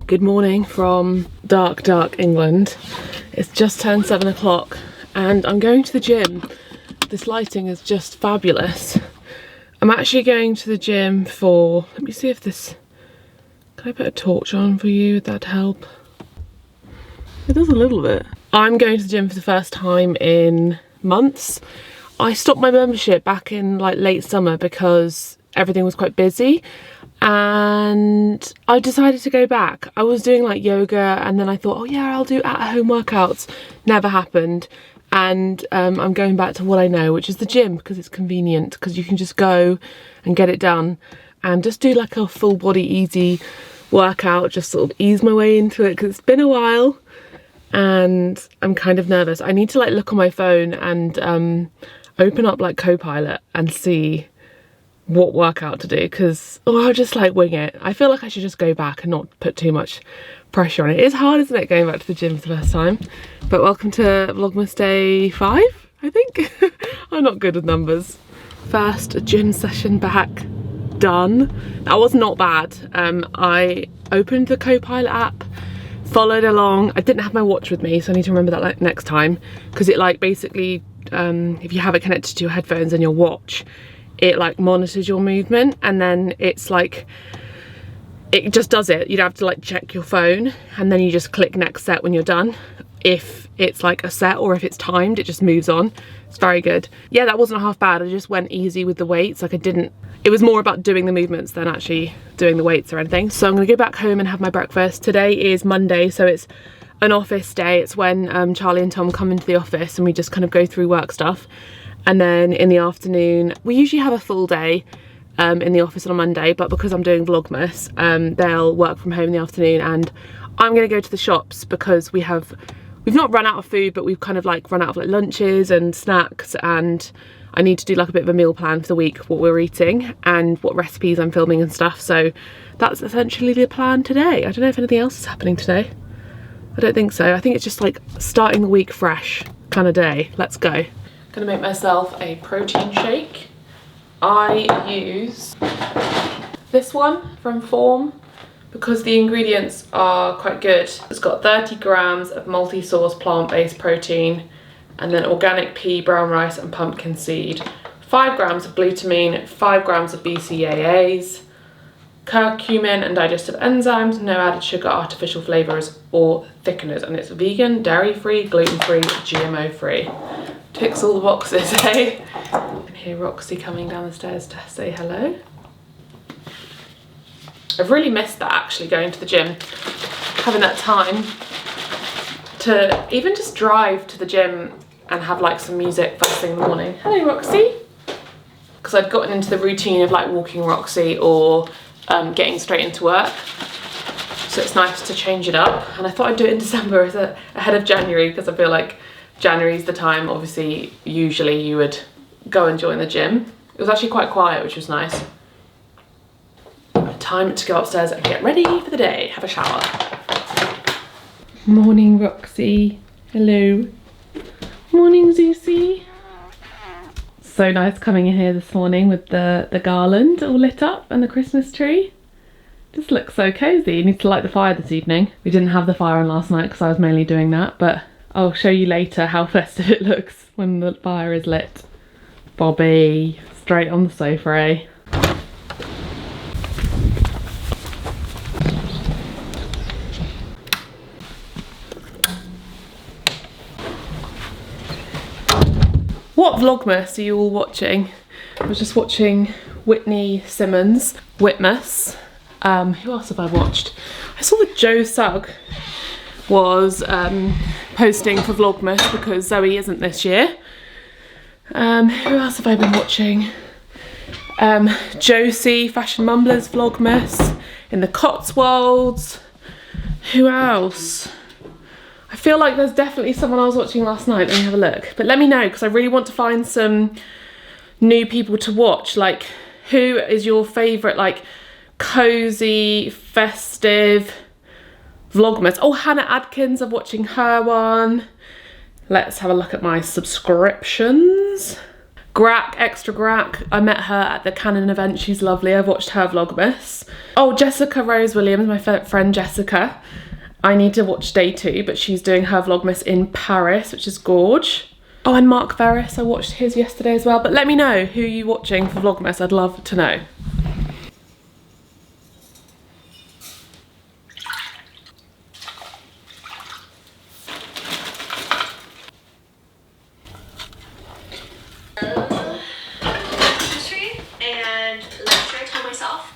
Good morning from dark, dark England. It's just turned 7 o'clock and I'm going to the gym. This lighting is just fabulous. I'm actually going to the gym for, let me see if this, can I put a torch on for you? Would that help? It does a little bit. I'm going to the gym for the first time in months. I stopped my membership back in like late summer because everything was quite busy. And I decided to go back. I was doing like yoga and then I thought, oh yeah, I'll do at-home workouts. Never happened. And I'm going back to what I know, which is the gym, because it's convenient, because you can just go and get it done and just do like a full body easy workout, just sort of ease my way into it, because it's been a while and I'm kind of nervous. I need to like look on my phone and open up like Copilot and see what workout to do, because I'll just like wing it. I feel like I should just go back and not put too much pressure on it. It's hard, isn't it, going back to the gym for the first time? But welcome to Vlogmas day 5, I think. I'm not good with numbers. First gym session back, done. That was not bad. I opened the Copilot app, followed along. I didn't have my watch with me, so I need to remember that like next time, because it like basically if you have it connected to your headphones and your watch, it like monitors your movement, and then it's like, it just does it. You'd have to like check your phone and then you just click next set when you're done. If it's like a set or if it's timed, it just moves on. It's very good. Yeah, that wasn't half bad. I just went easy with the weights. Like it was more about doing the movements than actually doing the weights or anything. So I'm gonna go back home and have my breakfast. Today is Monday, so it's an office day. It's when Charlie and Tom come into the office and we just kind of go through work stuff. And then in the afternoon, we usually have a full day in the office on a Monday, but because I'm doing Vlogmas, they'll work from home in the afternoon, and I'm gonna go to the shops because we've not run out of food, but we've kind of like run out of like lunches and snacks, and I need to do like a bit of a meal plan for the week, what we're eating and what recipes I'm filming and stuff. So that's essentially the plan today. I don't know if anything else is happening today. I don't think so. I think it's just like starting the week fresh kind of day. Let's go. Gonna make myself a protein shake. I use this one from Form because the ingredients are quite good. It's got 30 grams of multi-source plant-based protein, and then organic pea, brown rice and pumpkin seed, 5 grams of glutamine, 5 grams of BCAAs, curcumin and digestive enzymes, no added sugar, artificial flavours or thickeners, and it's vegan, dairy-free, gluten-free, GMO-free. Ticks all the boxes, eh? I can hear Roxy coming down the stairs to say hello. I've really missed that, actually, going to the gym. Having that time to even just drive to the gym and have like some music first thing in the morning. Hello, Roxy. Because I'd gotten into the routine of like walking Roxy or getting straight into work. So it's nice to change it up. And I thought I'd do it in December ahead of January, because I feel like January's the time, obviously, usually you would go and join the gym. It was actually quite quiet, which was nice. Time to go upstairs and get ready for the day. Have a shower. Morning, Roxy. Hello. Morning, Zeusy. So nice coming in here this morning with the garland all lit up and the Christmas tree. Just looks so cozy. You need to light the fire this evening. We didn't have the fire on last night because I was mainly doing that, but I'll show you later how festive it looks when the fire is lit. Bobby, straight on the sofa, eh? What Vlogmas are you all watching? I was just watching Whitney Simmons, Whitmas. Who else have I watched? I saw that Joe Sugg was posting for Vlogmas because Zoe isn't this year. Who else have I been watching? Josie, Fashion Mumblers Vlogmas, in the Cotswolds. Who else? I feel like there's definitely someone I was watching last night. Let me have a look. But let me know, because I really want to find some new people to watch. Like, who is your favourite, like, cozy, festive Vlogmas? Oh, Hannah Adkins, I'm watching her one. Let's have a look at my subscriptions. Grack, extra Grack. I met her at the Canon event. She's lovely. I've watched her Vlogmas. Oh, Jessica Rose Williams, my friend Jessica. I need to watch day 2, but she's doing her Vlogmas in Paris, which is gorge. Oh, and Mark Ferris, I watched his yesterday as well. But let me know who you're watching for Vlogmas. I'd love to know. And last year I told myself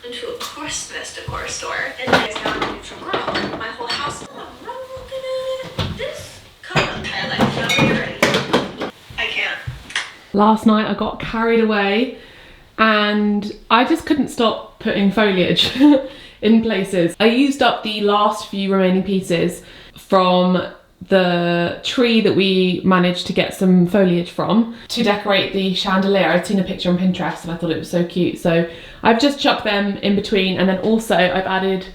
into a Christmas decor store, and then I found a neutral girl. My whole house. Oh, I'm looking at this color. I like whenever you're ready. I can't. Last night I got carried away and I just couldn't stop putting foliage in places. I used up the last few remaining pieces from the tree that we managed to get some foliage from to decorate the chandelier. I'd seen a picture on Pinterest and I thought it was so cute, so I've just chucked them in between, and then also I've added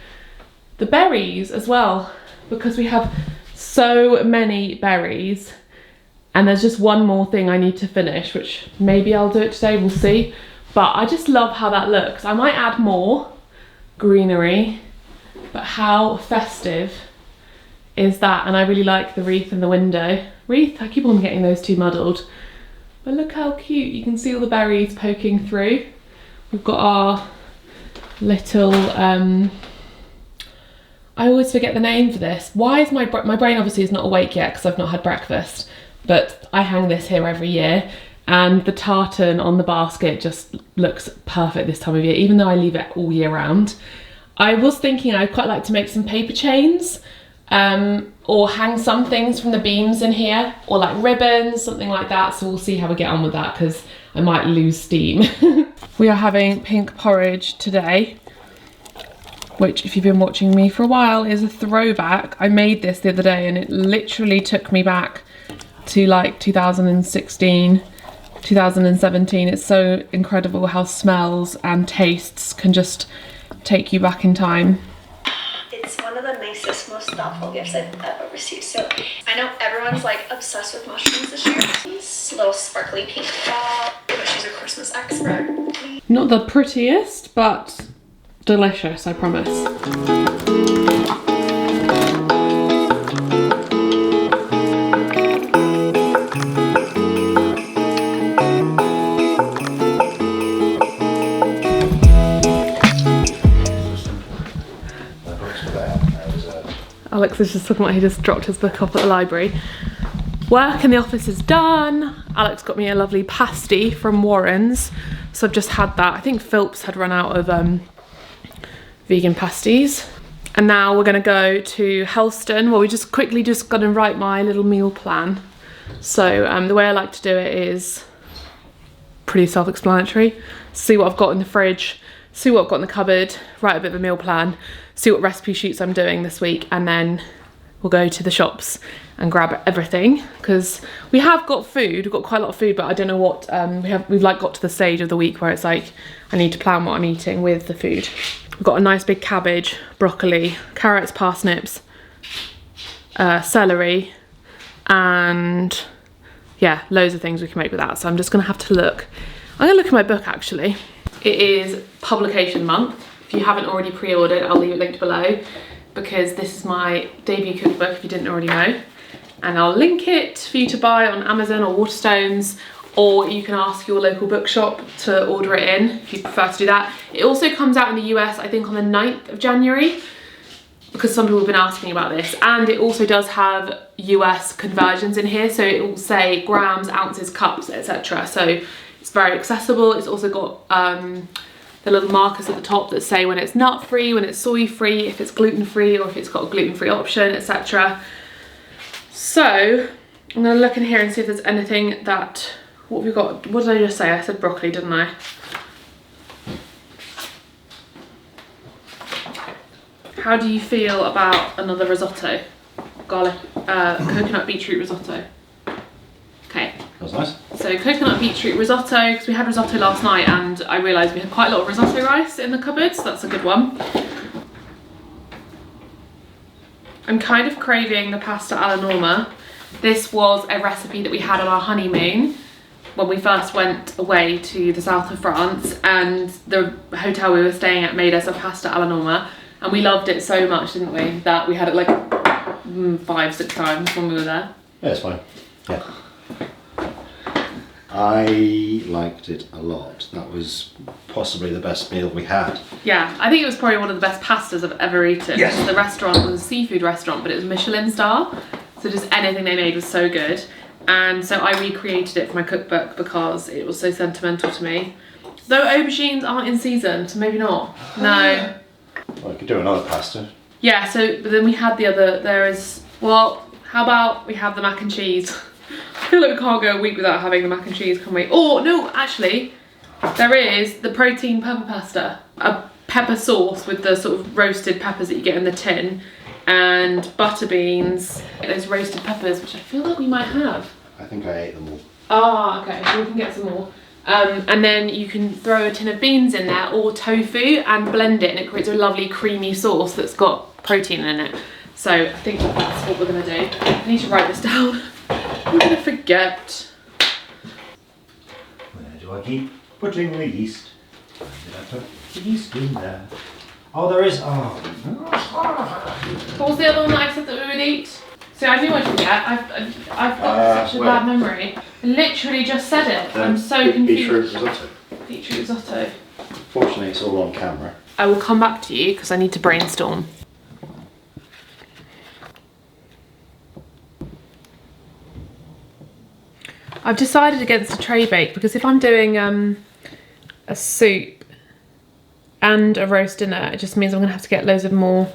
the berries as well because we have so many berries, and there's just one more thing I need to finish, which maybe I'll do it today, we'll see. But I just love how that looks. I might add more greenery, but how festive is that? And I really like the wreath in the window. Wreath? I keep on getting those two muddled. But look how cute. You can see all the berries poking through. We've got our little, I always forget the name for this. Why is my brain obviously is not awake yet because I've not had breakfast, but I hang this here every year, and the tartan on the basket just looks perfect this time of year, even though I leave it all year round. I was thinking I'd quite like to make some paper chains, or hang some things from the beams in here, or like ribbons, something like that. So we'll see how we get on with that because I might lose steam. We are having pink porridge today, which if you've been watching me for a while is a throwback. I made this the other day and it literally took me back to like 2016, 2017. It's so incredible how smells and tastes can just take you back in time. It's one of the nicest, most thoughtful gifts I've ever received. So I know everyone's like obsessed with mushrooms this year. This little sparkly pink ball, but she's a Christmas expert. Not the prettiest, but delicious, I promise. Alex is just talking about he just dropped his book off at the library. Work in the office is done. Alex got me a lovely pasty from Warren's, so I've just had that. I think Philps had run out of vegan pasties. And now we're gonna go to Helston. Well, we just quickly gonna write my little meal plan. So the way I like to do it is pretty self-explanatory. See what I've got in the fridge, see what I've got in the cupboard, write a bit of a meal plan, see what recipe shoots I'm doing this week, and then we'll go to the shops and grab everything because we have got food. We've got quite a lot of food, but I don't know what we've like got to the stage of the week where it's like I need to plan what I'm eating with the food. We've got a nice big cabbage, broccoli, carrots, parsnips, celery, and yeah, loads of things we can make with that. So I'm just gonna have to look. I'm gonna look at my book actually. It is publication month. If you haven't already pre-ordered, I'll leave it linked below because this is my debut cookbook if you didn't already know. And I'll link it for you to buy on Amazon or Waterstones, or you can ask your local bookshop to order it in if you prefer to do that. It also comes out in the US, I think on the 9th of January, because some people have been asking about this. And it also does have US conversions in here, so it will say grams, ounces, cups, etc. So it's very accessible. It's also got the little markers at the top that say when it's nut free, when it's soy free, if it's gluten free, or if it's got a gluten free option, etc. So I'm gonna look in here and see if there's anything that, what have we got? What did I just say? I said broccoli, didn't I? How do you feel about another risotto? Garlic, coconut beetroot risotto. Okay. That was nice. So coconut beetroot risotto, because we had risotto last night and I realised we had quite a lot of risotto rice in the cupboard, so that's a good one. I'm kind of craving the pasta alla norma. This was a recipe that we had on our honeymoon when we first went away to the south of France, and the hotel we were staying at made us a pasta alla norma, and we loved it so much, didn't we, that we had it like 5-6 times when we were there. Yeah, it's fine. Yeah. I liked it a lot. That was possibly the best meal we had. Yeah, I think it was probably one of the best pastas I've ever eaten. Yes. The restaurant was a seafood restaurant, but it was Michelin star, so just anything they made was so good. And so I recreated it for my cookbook because it was so sentimental to me. Though aubergines aren't in season, so maybe not. No. Well, I could do another pasta. Yeah, so but then we had the other, well, how about we have the mac and cheese? I feel like we can't go a week without having the mac and cheese, can we? Oh, no, actually, there is the protein pepper pasta. A pepper sauce with the sort of roasted peppers that you get in the tin, and butter beans, those roasted peppers, which I feel like we might have. I think I ate them all. Ah, okay, so we can get some more. And then you can throw a tin of beans in there, or tofu, and blend it, and it creates a lovely creamy sauce that's got protein in it. So I think that's what we're gonna do. I need to write this down. I'm gonna forget. Where do I keep putting the yeast? Where did I put the yeast in there? Oh, there is. Oh. What was the other one that I said that we would eat? See, I knew I'd forget. I've got such a bad memory. I literally just said it. I'm so confused. Beetroot risotto. Beetroot risotto. Fortunately, it's all on camera. I will come back to you because I need to brainstorm. I've decided against a tray bake because if I'm doing a soup and a roast dinner, it just means I'm gonna have to get loads of more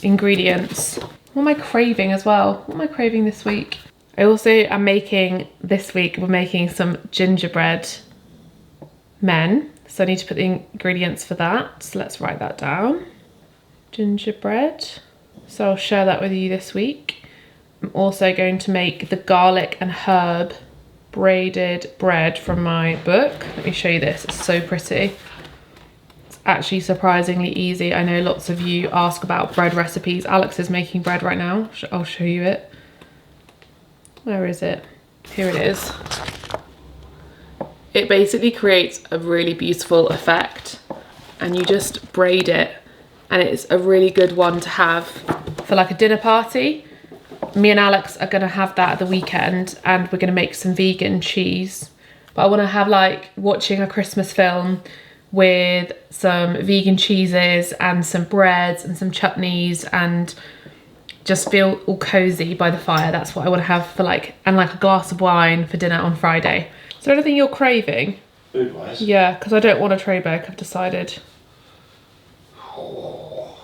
ingredients. What am I craving as well? What am I craving this week? I also am making, this week, we're making some gingerbread men. So I need to put the ingredients for that. So let's write that down. Gingerbread. So I'll share that with you this week. I'm also going to make the garlic and herb braided bread from my book. Let me show you this, it's so pretty. It's actually surprisingly easy. I know lots of you ask about bread recipes. Alex is making bread right now. I'll show you it. Where is it? Here it is. It basically creates a really beautiful effect, and you just braid it, and it's a really good one to have for like a dinner party. Me and Alex are gonna have that at the weekend, and we're gonna make some vegan cheese. But I wanna have like watching a Christmas film with some vegan cheeses and some breads and some chutneys, and just feel all cozy by the fire. That's what I wanna have for like, and like a glass of wine for dinner on Friday. Is there anything you're craving? Food-wise? Yeah, because I don't want a tray bake, I've decided. Oh.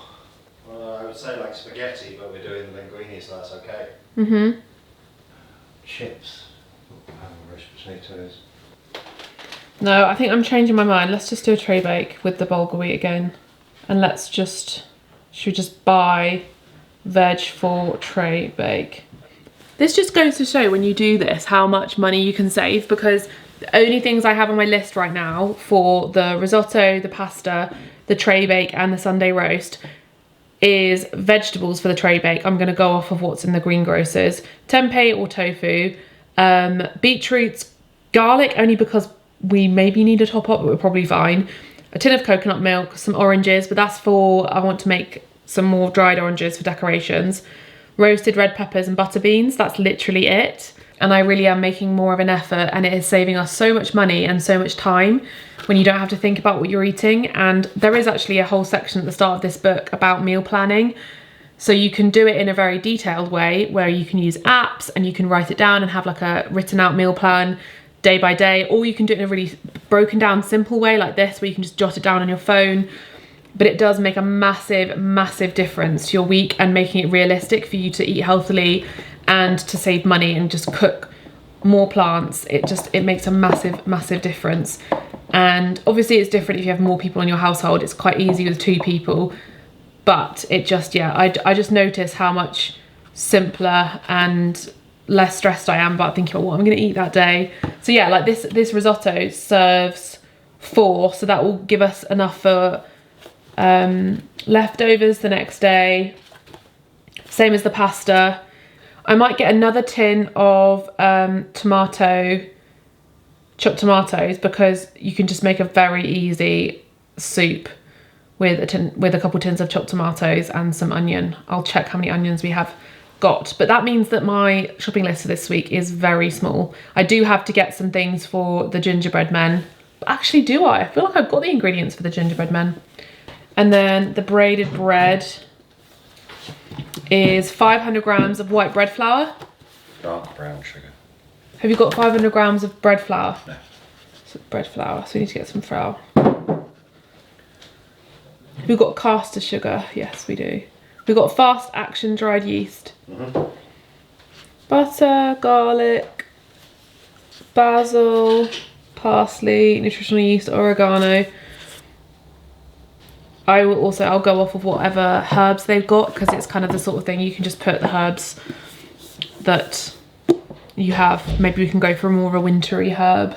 Well, I would say like spaghetti, but we're doing the linguine, so that's okay. Mm-hmm. Chips. Roast potatoes. No, I think I'm changing my mind. Let's just do a tray bake with the bulgur wheat again. And let's just, should we just buy veg for tray bake? This just goes to show when you do this how much money you can save, because the only things I have on my list right now for the risotto, the pasta, the tray bake and the Sunday roast is vegetables for the tray bake. I'm going to go off of what's in the greengrocers. Tempeh or tofu, beetroots, garlic only because we maybe need a top up, but we're probably fine. A tin of coconut milk, some oranges, but that's for, I want to make some more dried oranges for decorations. Roasted red peppers and butter beans, that's literally it. And I really am making more of an effort, and it is saving us so much money and so much time when you don't have to think about what you're eating. And there is actually a whole section at the start of this book about meal planning. So you can do it in a very detailed way where you can use apps and you can write it down and have like a written out meal plan day by day, or you can do it in a really broken down simple way like this where you can just jot it down on your phone. But it does make a massive, massive difference to your week and making it realistic for you to eat healthily and to save money and just cook more plants. It makes a massive, massive difference. And obviously it's different if you have more people in your household. It's quite easy with 2 people, but it just, yeah, I just notice how much simpler and less stressed I am about thinking about what I'm gonna eat that day. So yeah, like this risotto serves 4, so that will give us enough for leftovers the next day. Same as the pasta. I might get another tin of tomato chopped tomatoes because you can just make a very easy soup with a couple tins of chopped tomatoes and some onion. I'll check how many onions we have got, but that means that my shopping list for this week is very small. I do have to get some things for the gingerbread men. But actually, do I? I feel like I've got the ingredients for the gingerbread men. And then the braided bread is 500 grams of white bread flour. Dark brown sugar. Have you got 500 grams of bread flour? No. So bread flour, so we need to get some flour. We've got caster sugar, yes we do. We've got fast action dried yeast. Butter, garlic, basil, parsley, nutritional yeast, oregano. I'll go off of whatever herbs they've got, because it's kind of the sort of thing you can just put the herbs that you have. Maybe we can go for more of a wintry herb.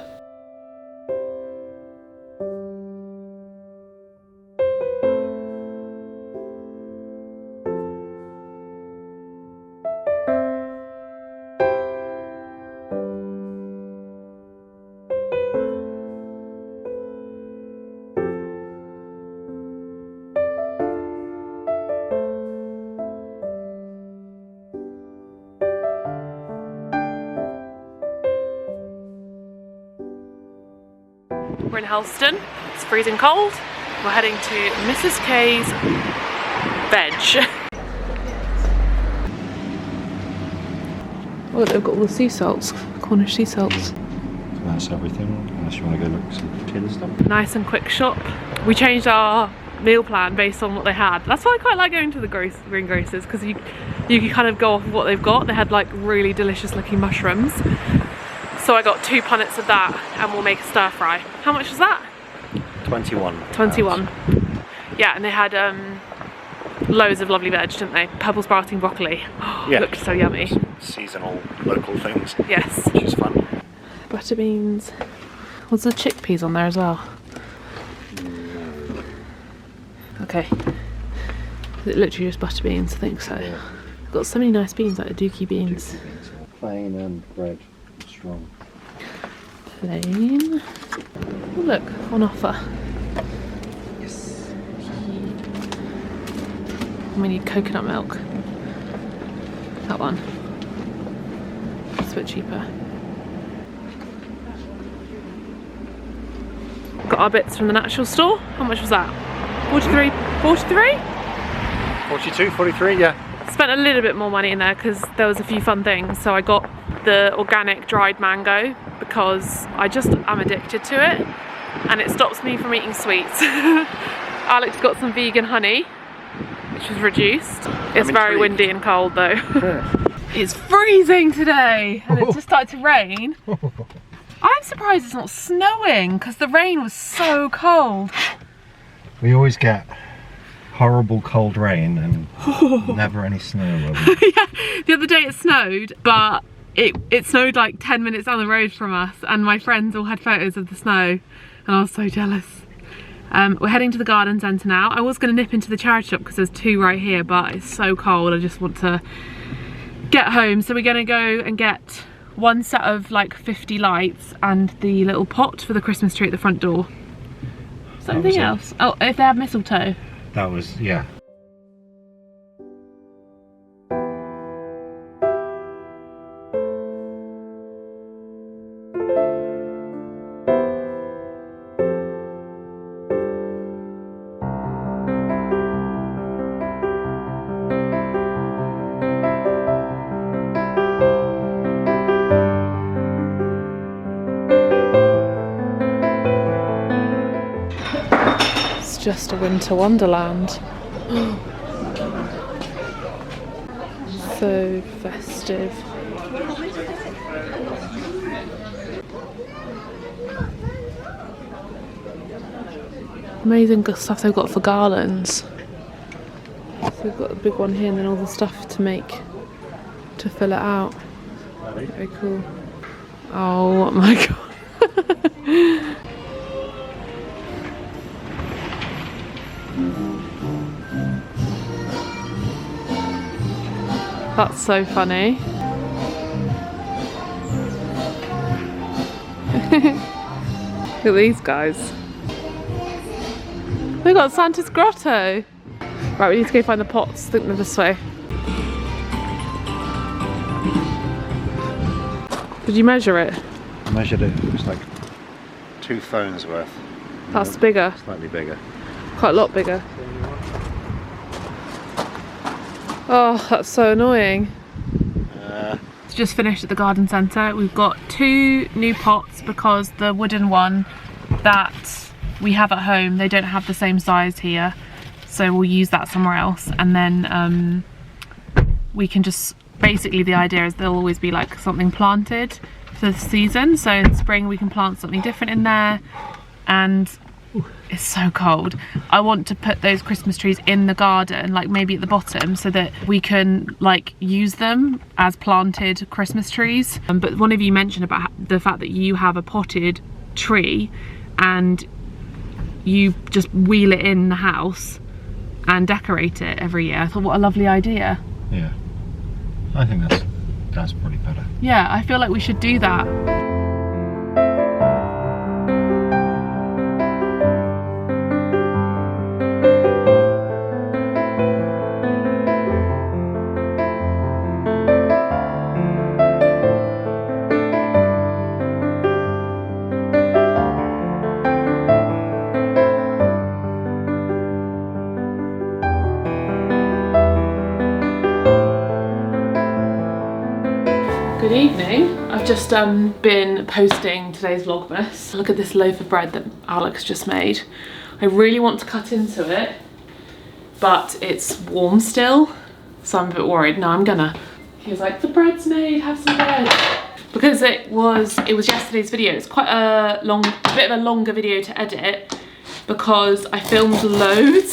We're in Helston, it's freezing cold. We're heading to Mrs. K's Veg. Oh, they've got all the sea salts, Cornish sea salts. That's everything, unless you want to go look some tin stuff. Nice and quick shop. We changed our meal plan based on what they had. That's why I quite like going to the greengrocers, because you can kind of go off of what they've got. They had like really delicious looking mushrooms. So I got 2 punnets of that and we'll make a stir fry. How much was that? 21. 21. Yeah, and they had loads of lovely veg, didn't they? Purple sprouting broccoli. Oh, yeah. Looked so yummy. Seasonal local things. Yes. Which is fun. Butter beans. Was there chickpeas on there as well? Okay. Is it literally just butter beans? I think so. Yeah. Got so many nice beans, like the dookie beans. Plain and bread. Strong. Plain. Oh, look, on offer. Yes. We need coconut milk. That one. It's a bit cheaper. Got our bits from the natural store. How much was that? 43? 43? 42, 43, yeah. Spent a little bit more money in there because there was a few fun things. So I got the organic dried mango because I just am addicted to it and it stops me from eating sweets. Alex got some vegan honey, which was reduced. It's very windy and cold though. It's freezing today and it's just started to rain. I'm surprised it's not snowing because the rain was so cold. We always get horrible cold rain and never any snow. Yeah, the other day it snowed, but it snowed like 10 minutes down the road from us and my friends all had photos of the snow and I was so jealous. We're heading to the garden centre now. I was going to nip into the charity shop because there's 2 right here, but it's so cold I just want to get home. So we're going to go and get 1 set of like 50 lights and the little pot for the Christmas tree at the front door. Something else? Oh, if they have mistletoe. That was, yeah. Just a winter wonderland. So festive. Amazing good stuff they've got for garlands. So we've got the big one here and then all the stuff to make, to fill it out. Very cool. Oh my god. That's so funny. Look at these guys. They got Santa's grotto. Right, we need to go find the pots. I think they're this way. Did you measure it? I measured it. It was like 2 phones worth. That's bigger. Slightly bigger. Quite a lot bigger. Oh, that's so annoying. It's just finished at the garden centre. We've got 2 new pots because the wooden one that we have at home, they don't have the same size here. So we'll use that somewhere else. And then we can just, basically the idea is there'll always be like something planted for the season. So in spring we can plant something different in there. And it's so cold. I want to put those Christmas trees in the garden, like maybe at the bottom, so that we can like use them as planted Christmas trees. But one of you mentioned about the fact that you have a potted tree and you just wheel it in the house and decorate it every year. I thought, what a lovely idea. Yeah, I think that's probably better. Yeah, I feel like we should do that. Good evening. I've just been posting today's Vlogmas. Look at this loaf of bread that Alex just made. I really want to cut into it, but it's warm still, so I'm a bit worried. No, I'm gonna. He was like, the bread's made, have some bread. Because it was yesterday's video. It's quite a bit of a longer video to edit because I filmed loads.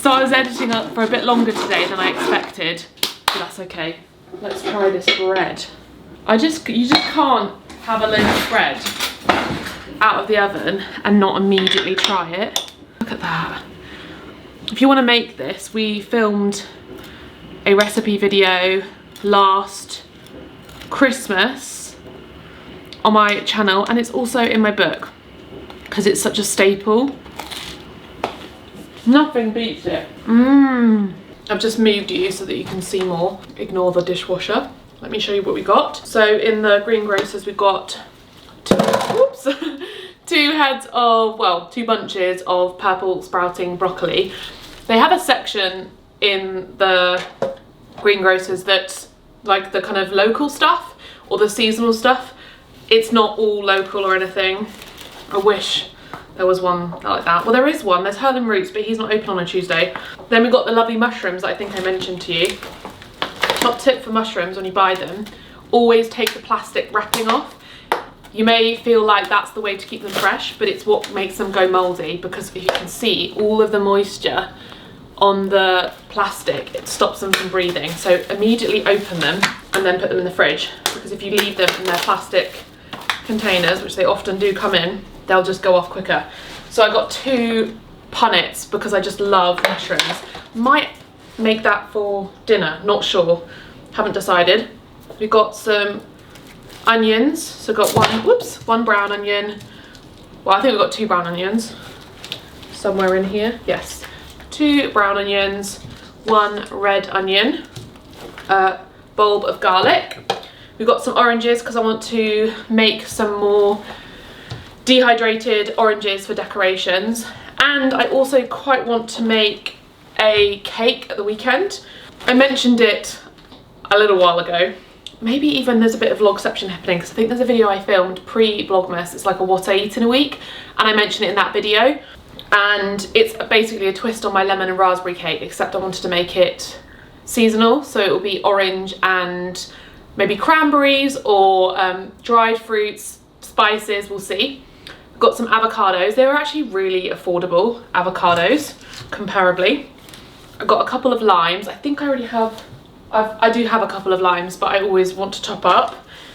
So I was editing up for a bit longer today than I expected, but that's okay. Let's try this bread. You just can't have a loaf of bread out of the oven and not immediately try it. Look at that. If you want to make this, we filmed a recipe video last Christmas on my channel, and it's also in my book because it's such a staple. Nothing beats it. I've just moved you so that you can see more. Ignore the dishwasher. Let me show you what we got. So in the greengrocers we've got two bunches of purple sprouting broccoli. They have a section in the greengrocers that's like the kind of local stuff or the seasonal stuff. It's not all local or anything. I wish there was one like that. Well, there is one. There's Hurling Roots, but he's not open on a Tuesday. Then we've got the lovely mushrooms that I think I mentioned to you. Top tip for mushrooms when you buy them, always take the plastic wrapping off. You may feel like that's the way to keep them fresh, but it's what makes them go mouldy, because if you can see all of the moisture on the plastic, it stops them from breathing. So immediately open them and then put them in the fridge, because if you leave them in their plastic containers, which they often do come in, they'll just go off quicker. So I got 2 punnets because I just love mushrooms. Might make that for dinner, not sure, haven't decided. We've got some onions, so got one brown onion. Well, I think we've got 2 brown onions somewhere in here. Yes, 2 brown onions, 1 red onion, a bulb of garlic. We've got some oranges because I want to make some more dehydrated oranges for decorations, and I also quite want to make a cake at the weekend. I mentioned it a little while ago. Maybe even there's a bit of vlogception happening, because I think there's a video I filmed pre-Vlogmas. It's like a what I eat in a week, and I mentioned it in that video, and it's basically a twist on my lemon and raspberry cake, except I wanted to make it seasonal, so it will be orange and maybe cranberries or dried fruits, spices, we'll see. Got some avocados. They were actually really affordable avocados comparably. I got a couple of limes. I think I already have, I do have a couple of limes, but I always want to top up.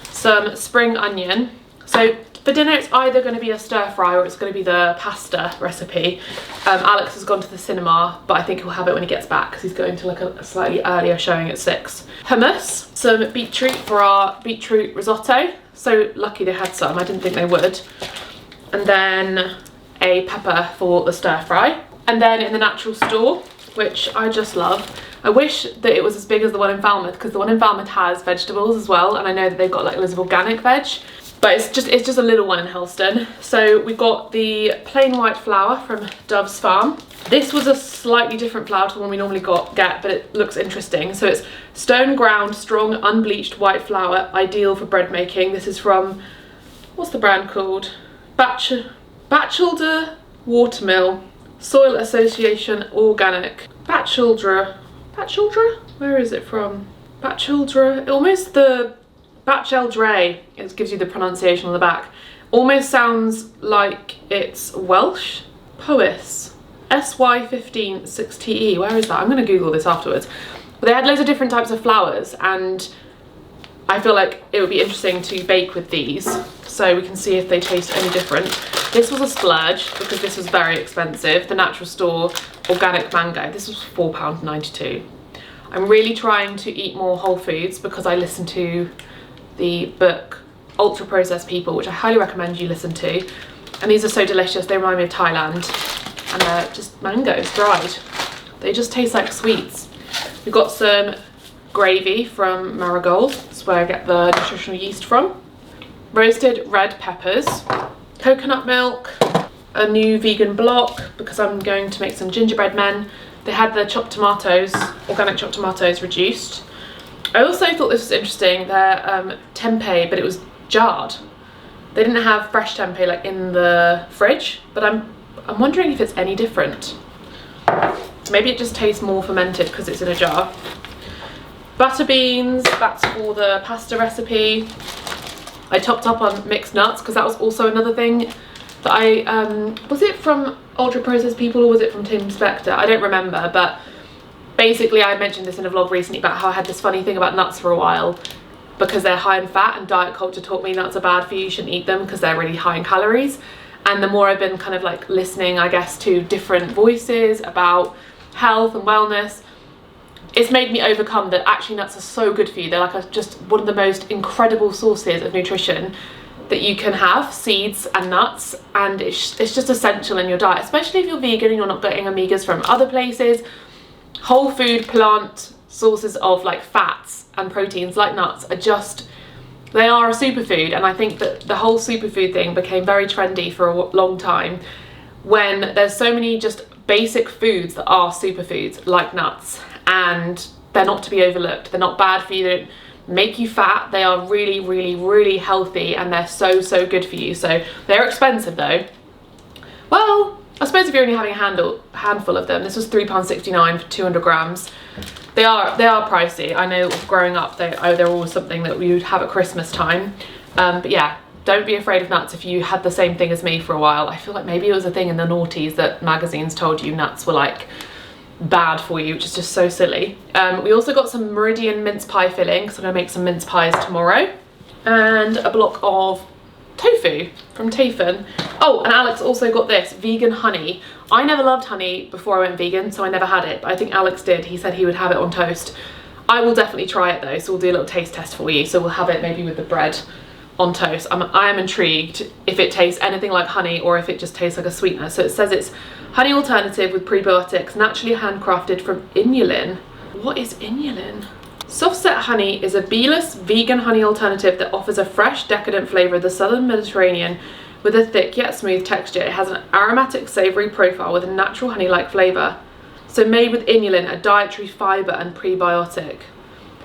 Some spring onion. So for dinner it's either going to be a stir fry or it's going to be the pasta recipe. Alex has gone to the cinema, but I think he'll have it when he gets back because he's going to like a slightly earlier showing at 6. Hummus, some beetroot for our beetroot risotto. So lucky they had some, I didn't think they would. and then a pepper for the stir fry. And then in the natural store, which I just love, I wish that it was as big as the one in Falmouth, because the one in Falmouth has vegetables as well, and I know that they've got like loads of organic veg, but it's just a little one in Helston. So we got the plain white flour from Dove's Farm. This was a slightly different flour to the one we normally get, but it looks interesting. So it's stone ground, strong, unbleached white flour, ideal for bread making. This is from, what's the brand called? Batchelder Watermill, Soil Association Organic. Batchelder? Where is it from? Batchelder, almost the Batcheldre, it gives you the pronunciation on the back. Almost sounds like it's Welsh. Powys, SY156TE, where is that? I'm gonna Google this afterwards. But they had loads of different types of flours, and I feel like it would be interesting to bake with these, so we can see if they taste any different. This was a splurge because this was very expensive. The natural store organic mango, this was £4.92. I'm really trying to eat more whole foods because I listen to the book Ultra Processed People, which I highly recommend you listen to. And these are so delicious. They remind me of Thailand, and they're just mangoes dried. They just taste like sweets. We've got some gravy from Marigold. That's where I get the nutritional yeast from. Roasted red peppers, coconut milk, a new vegan block because I'm going to make some gingerbread men. They had the chopped tomatoes, organic chopped tomatoes reduced. I also thought this was interesting, their tempeh, but it was jarred. They didn't have fresh tempeh like in the fridge, but I'm wondering if it's any different. Maybe it just tastes more fermented because it's in a jar. Butter beans, that's for the pasta recipe. I topped up on mixed nuts because that was also another thing that I, was it from Ultra Processed People or was it from Tim Spector? I don't remember, but basically I mentioned this in a vlog recently about how I had this funny thing about nuts for a while because they're high in fat, and diet culture taught me nuts are bad for you, you shouldn't eat them because they're really high in calories. And the more I've been kind of like listening, I guess, to different voices about health and wellness, it's made me overcome that actually nuts are so good for you. They're like just one of the most incredible sources of nutrition that you can have, seeds and nuts, and it's just essential in your diet, especially if you're vegan and you're not getting omegas from other places. Whole food plant sources of like fats and proteins like nuts are just, they are a superfood. And I think that the whole superfood thing became very trendy for a long time when there's so many just basic foods that are superfoods like nuts, and they're not to be overlooked. They're not bad for you, they don't make you fat, they are really, really, really healthy, and they're so, so good for you. So they're expensive though. Well, I suppose if you're only having a handful of them. This was £3.69 for 200 grams. They are pricey. I know growing up they're always something that we would have at Christmas time. But yeah, don't be afraid of nuts if you had the same thing as me for a while. I feel like maybe it was a thing in the noughties that magazines told you nuts were like bad for you, which is just so silly. We also got some Meridian mince pie filling, so I'm gonna make some mince pies tomorrow, and a block of tofu from Tafen. Oh, and Alex also got this vegan honey. I never loved honey before I went vegan, so I never had it, but I think Alex did. He said he would have it on toast. I will definitely try it though, so we'll do a little taste test for you. So we'll have it maybe with the bread on toast. I am intrigued if it tastes anything like honey or if it just tastes like a sweetener. So it says it's honey alternative with prebiotics, naturally handcrafted from inulin. What is inulin? Softset honey is a beeless vegan honey alternative that offers a fresh, decadent flavour of the southern Mediterranean with a thick yet smooth texture. It has an aromatic, savoury profile with a natural honey-like flavour. So made with inulin, a dietary fibre and prebiotic.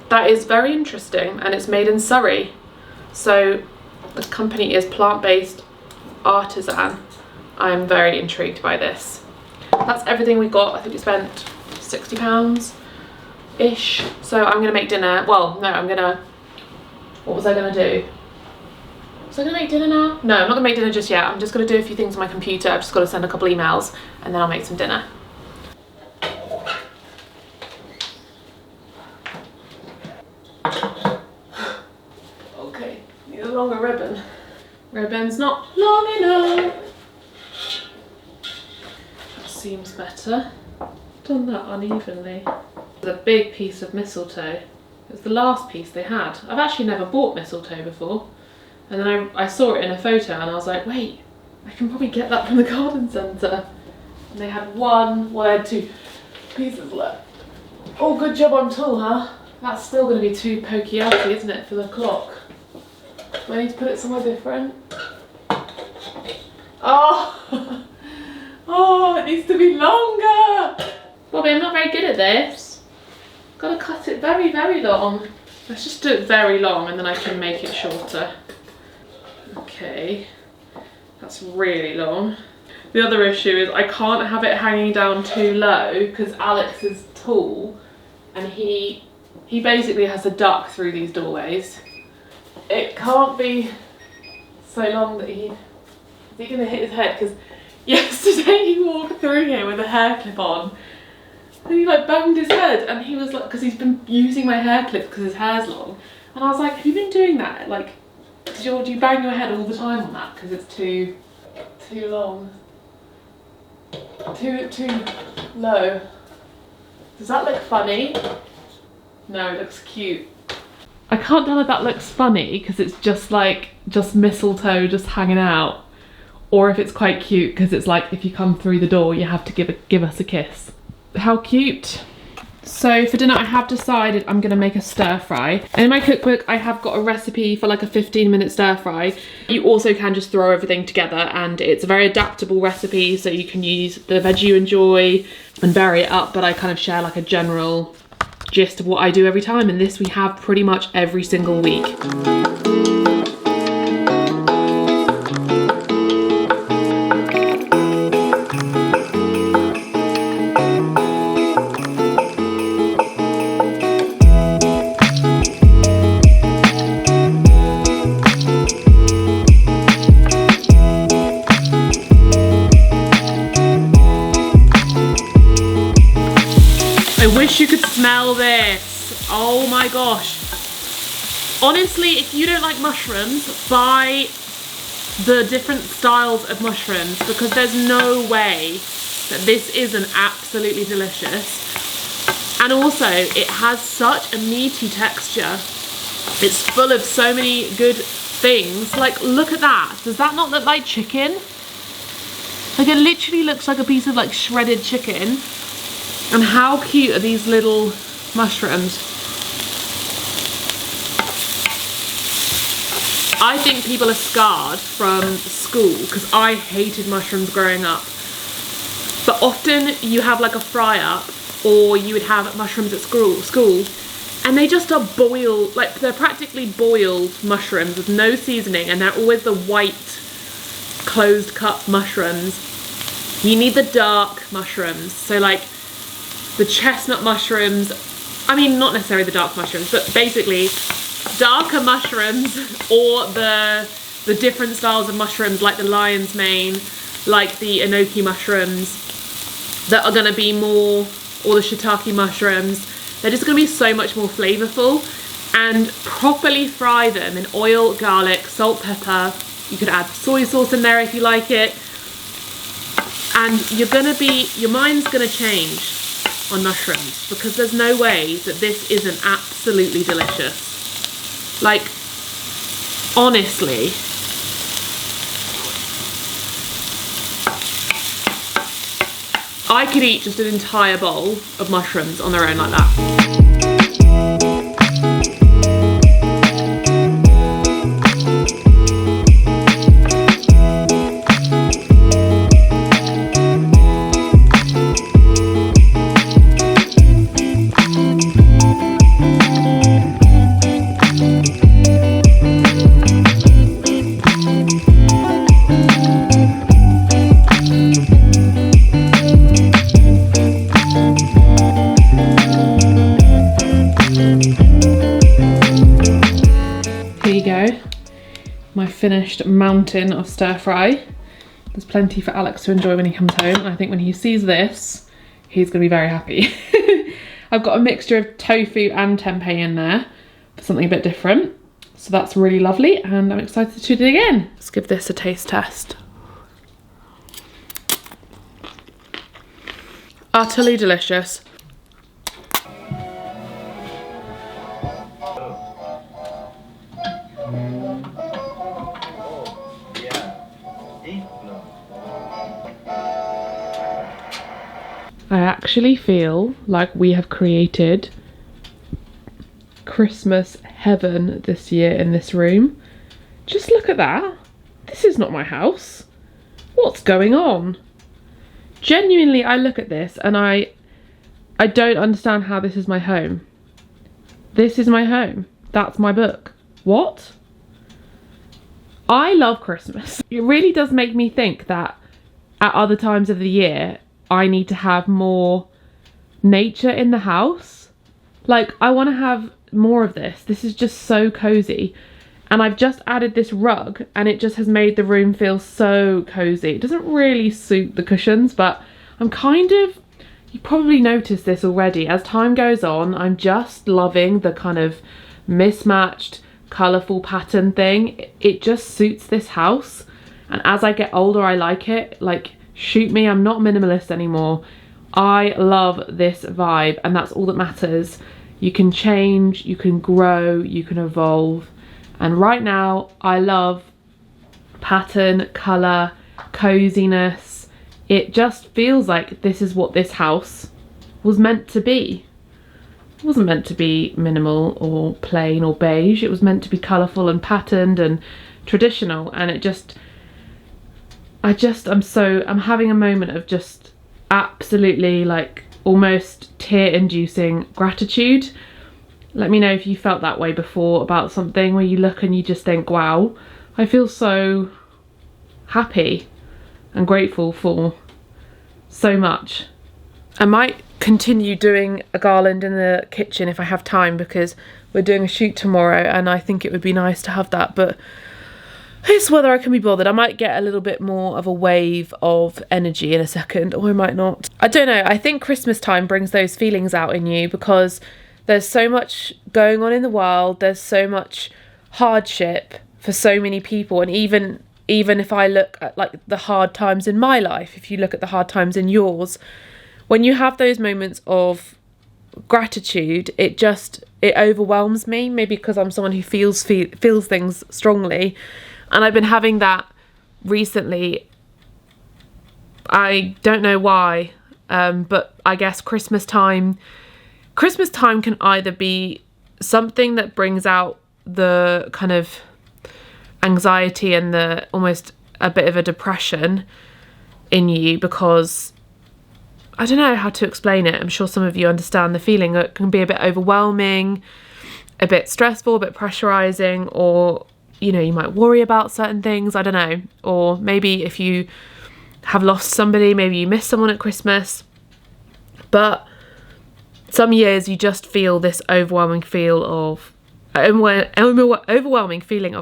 That is very interesting, and it's made in Surrey. So the company is plant-based artisan. I'm very intrigued by this. That's everything we got. I think we spent £60-ish. So I'm gonna make dinner. Well, no, what was I gonna do? Was I gonna make dinner now? No, I'm not gonna make dinner just yet. I'm just gonna do a few things on my computer. I've just gotta send a couple emails and then I'll make some dinner. Okay, need a longer ribbon. Ribbon's not long enough. That seems better. Done that unevenly. There's a big piece of mistletoe. It was the last piece they had. I've actually never bought mistletoe before. And then I saw it in a photo and I was like, wait, I can probably get that from the garden centre. And they had one, well, they had 2 pieces left. Oh, good job on tool, huh? That's still going to be too pokey outy, isn't it, for the clock? Do I need to put it somewhere different? Oh! Oh, it needs to be longer! Bobby, I'm not very good at this. Gotta cut it very, very long. Let's just do it very long and then I can make it shorter. Okay, that's really long. The other issue is I can't have it hanging down too low because Alex is tall and he basically has to duck through these doorways. It can't be so long that is he gonna hit his head? Because yesterday he walked through here with a hair clip on and he like banged his head and he was like, because he's been using my hair clip because his hair's long, and I was like, have you been doing that? Like, do you bang your head all the time on that because it's too long? Too low. Does that look funny? No, it looks cute. I can't tell if that looks funny because it's just mistletoe just hanging out, or if it's quite cute because it's like if you come through the door you have to give us a kiss. How cute. So for dinner I have decided I'm gonna make a stir fry. And in my cookbook I have got a recipe for like a 15-minute stir fry. You also can just throw everything together and it's a very adaptable recipe, so you can use the veg you enjoy and vary it up, but I kind of share like a general gist of what I do every time, and this we have pretty much every single week. I wish you could smell this. Oh my gosh. Honestly, if you don't like mushrooms, buy the different styles of mushrooms because there's no way that this isn't absolutely delicious. And also, it has such a meaty texture. It's full of so many good things. Like, look at that. Does that not look like chicken? Like, it literally looks like a piece of like shredded chicken. And how cute are these little mushrooms? I think people are scarred from school because I hated mushrooms growing up. But often you have like a fry up, or you would have mushrooms at school, and they just are boiled, like they're practically boiled mushrooms with no seasoning, and they're always the white closed cup mushrooms. You need the dark mushrooms, so like the chestnut mushrooms, I mean not necessarily the dark mushrooms, but basically darker mushrooms, or the different styles of mushrooms like the lion's mane, like the enoki mushrooms that are gonna be more, or the shiitake mushrooms. They're just gonna be so much more flavorful, and properly fry them in oil, garlic, salt, pepper. You could add soy sauce in there if you like it. And your mind's gonna change on mushrooms, because there's no way that this isn't absolutely delicious. Like, honestly. I could eat just an entire bowl of mushrooms on their own like that. My finished mountain of stir fry. There's plenty for Alex to enjoy when he comes home, and I think when he sees this, he's gonna be very happy. I've got a mixture of tofu and tempeh in there for something a bit different, so that's really lovely, and I'm excited to do it again. Let's give this a taste test. Utterly delicious. I actually feel like we have created Christmas heaven this year in this room. Just look at that. This is not my house. What's going on? Genuinely, I look at this and I don't understand how this is my home. This is my home. That's my book. What? I love Christmas. It really does make me think that at other times of the year, I need to have more nature in the house. Like, I want to have more of this. This is just so cozy. And I've just added this rug and it just has made the room feel so cozy. It doesn't really suit the cushions, but I'm kind of, you probably noticed this already. As time goes on, I'm just loving the kind of mismatched, colourful pattern thing. It just suits this house. And as I get older, I like it. Like, shoot me, I'm not minimalist anymore. I love this vibe, and that's all that matters. You can change, you can grow, you can evolve. And right now, I love pattern, colour, coziness. It just feels like this is what this house was meant to be. It wasn't meant to be minimal or plain or beige. It was meant to be colourful and patterned and traditional. And it just, I'm having a moment of just absolutely like almost tear-inducing gratitude. Let me know if you felt that way before about something where you look and you just think, wow, I feel so happy and grateful for so much. I might continue doing a garland in the kitchen if I have time, because we're doing a shoot tomorrow and I think it would be nice to have that, but it's whether I can be bothered. I might get a little bit more of a wave of energy in a second, or I might not. I don't know. I think Christmas time brings those feelings out in you because there's so much going on in the world. There's so much hardship for so many people. And even if I look at like the hard times in my life, if you look at the hard times in yours, when you have those moments of gratitude, it overwhelms me. Maybe because I'm someone who feels things strongly. And I've been having that recently. I don't know why, but I guess Christmas time can either be something that brings out the kind of anxiety and the almost a bit of a depression in you, because I don't know how to explain it. I'm sure some of you understand the feeling. It can be a bit overwhelming, a bit stressful, a bit pressurizing, or you know, you might worry about certain things, I don't know. Or maybe if you have lost somebody, maybe you miss someone at Christmas. But some years you just feel this overwhelming feeling of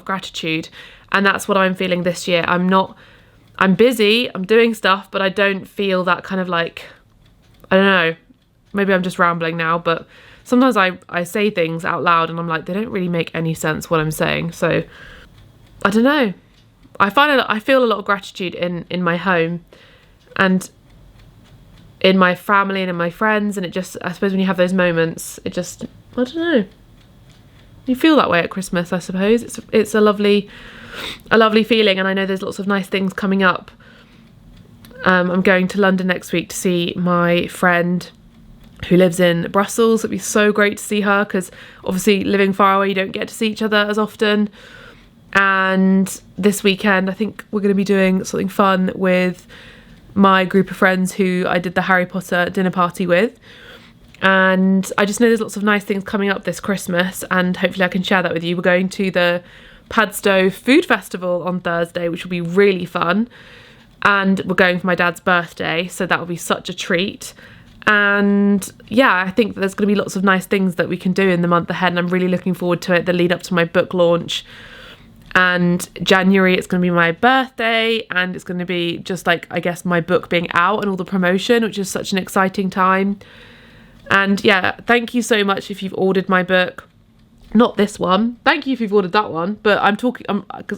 gratitude. And that's what I'm feeling this year. I'm busy, I'm doing stuff, but I don't feel that kind of like, I don't know, maybe I'm just rambling now, but sometimes I say things out loud and I'm like, they don't really make any sense what I'm saying. So I don't know. I feel a lot of gratitude in my home and in my family and in my friends, and it just, I suppose when you have those moments, it just, I don't know. You feel that way at Christmas, I suppose. It's a lovely feeling, and I know there's lots of nice things coming up. I'm going to London next week to see my friend who lives in Brussels. It'd be so great to see her, because obviously living far away, you don't get to see each other as often. And this weekend, I think we're going to be doing something fun with my group of friends who I did the Harry Potter dinner party with. And I just know there's lots of nice things coming up this Christmas, and hopefully I can share that with you. We're going to the Padstow Food Festival on Thursday, which will be really fun. And we're going for my dad's birthday, so that will be such a treat. And yeah, I think there's going to be lots of nice things that we can do in the month ahead, and I'm really looking forward to it. The lead up to my book launch. And January, it's going to be my birthday, and it's going to be just like, I guess, my book being out and all the promotion, which is such an exciting time. And yeah, thank you so much if you've ordered my book. Not this one. Thank you if you've ordered that one. But I'm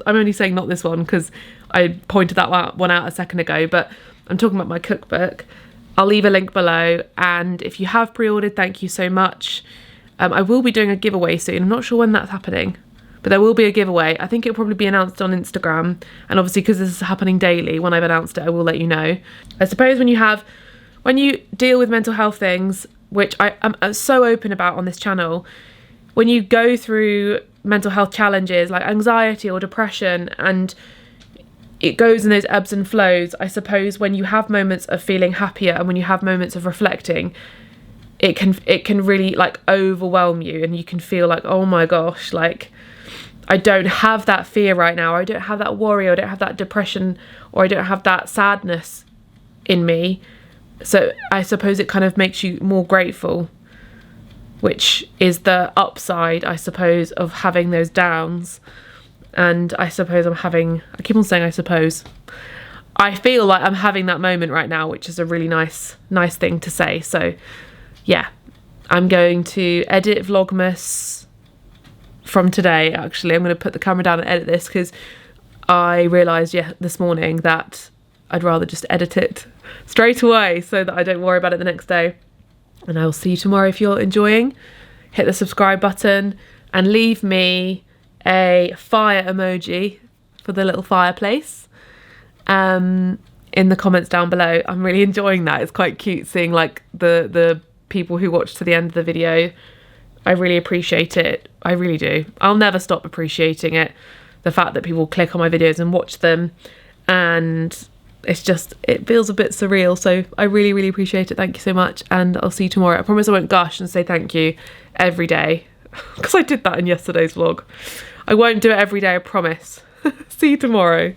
only saying not this one because I pointed that one out a second ago. But I'm talking about my cookbook. I'll leave a link below. And if you have pre-ordered, thank you so much. I will be doing a giveaway soon. I'm not sure when that's happening, but there will be a giveaway. I think it'll probably be announced on Instagram. And obviously, because this is happening daily, when I've announced it, I will let you know. I suppose when you have when you deal with mental health things, which I'm so open about on this channel, when you go through mental health challenges like anxiety or depression, and it goes in those ebbs and flows, I suppose when you have moments of feeling happier and when you have moments of reflecting, it can really like overwhelm you, and you can feel like, oh my gosh, like I don't have that fear right now, or I don't have that worry, or I don't have that depression, or I don't have that sadness in me. So I suppose it kind of makes you more grateful, which is the upside, I suppose, of having those downs. And I suppose I keep on saying I suppose. I feel like I'm having that moment right now, which is a really nice thing to say. So yeah, I'm going to edit Vlogmas from today. Actually, I'm going to put the camera down and edit this because I realised this morning that I'd rather just edit it straight away so that I don't worry about it the next day. And I will see you tomorrow. If you're enjoying, hit the subscribe button and leave me a fire emoji for the little fireplace in the comments down below. I'm really enjoying that. It's quite cute seeing like the people who watch to the end of the video. I really appreciate it. I really do. I'll never stop appreciating it. The fact that people click on my videos and watch them, and it feels a bit surreal. So I really, really appreciate it. Thank you so much. And I'll see you tomorrow. I promise I won't gush and say thank you every day because I did that in yesterday's vlog. I won't do it every day, I promise. See you tomorrow.